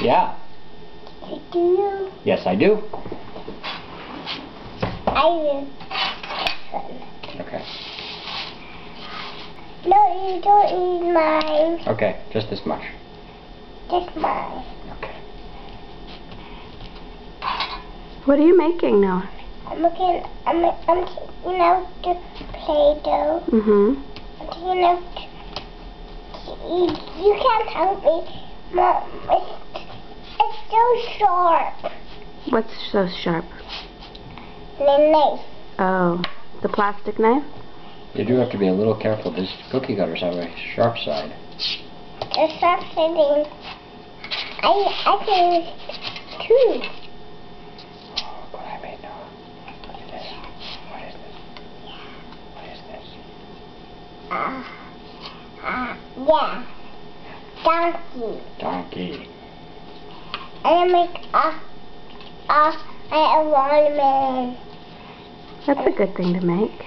Yeah. Do you? Yes, I do. I do. Okay. No, you don't eat mine. Okay, just this much. Just mine. Okay. What are you making now? I'm taking out the Play-Doh. Mm-hmm. I'm taking out. You can't help me, Mom. It's so sharp. What's so sharp? The knife. Oh, the plastic knife? You do have to be a little careful. These cookie cutters have a sharp side. The sharp side. I can use two. Oh, what I made now. Look at this. What is this? What is this? Yeah. Donkey. Donkey. And I make a watermelon. That's a good thing to make.